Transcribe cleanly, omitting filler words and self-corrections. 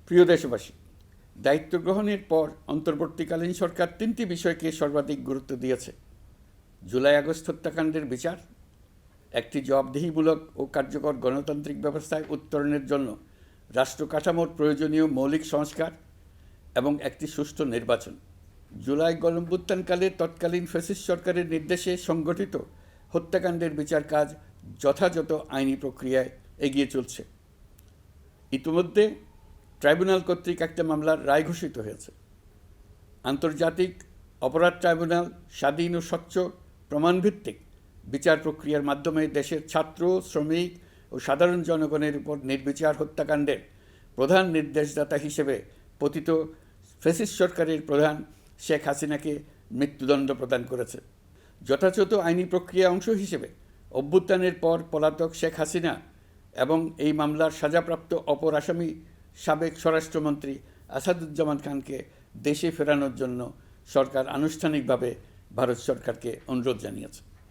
প্রিয় দেশবাসী, দায়িত্ব গ্রহণের পর অন্তর্বর্তীকালীন সরকার তিনটি বিষয়কে সর্বাধিক গুরুত্ব দিয়েছে: জুলাই আগস্ট হত্যাকাণ্ডের বিচার, একটি জবাবদিহিমূলক ও কার্যকর গণতান্ত্রিক ব্যবস্থায় উত্তরণের জন্য রাষ্ট্র কাঠামোর প্রয়োজনীয় মৌলিক সংস্কার এবং একটি সুষ্ঠু নির্বাচন। জুলাই গণঅভ্যুত্থানকালে তৎকালীন ফ্যাসিস্ট সরকারের নির্দেশে সংগঠিত হত্যাকাণ্ডের বিচার কাজ যথাযথ আইনি প্রক্রিয়ায় এগিয়ে চলছে। ইতিমধ্যে ট্রাইব্যুনাল কর্তৃক একটা মামলার রায় ঘোষিত হয়েছে। আন্তর্জাতিক অপরাধ ট্রাইব্যুনাল স্বাধীন ও স্বচ্ছ প্রমাণভিত্তিক বিচার প্রক্রিয়ার মাধ্যমে দেশের ছাত্র, শ্রমিক ও সাধারণ জনগণের উপর নির্বিচার হত্যাকাণ্ডের প্রধান নির্দেশদাতা হিসেবে পতিত ফ্যাসিস্ট সরকারের প্রধান শেখ হাসিনাকে মৃত্যুদণ্ড প্রদান করেছে। যথাযথ আইনি প্রক্রিয়া অংশ হিসেবে অভ্যুত্থানের পর পলাতক শেখ হাসিনা এবং এই মামলার সাজাপ্রাপ্ত অপর আসামি সাবেক স্বরাষ্ট্রমন্ত্রী আসাদুজ্জামান খানকে দেশে ফেরানোর জন্য সরকার আনুষ্ঠানিকভাবে ভারত সরকারকে অনুরোধ জানিয়েছে।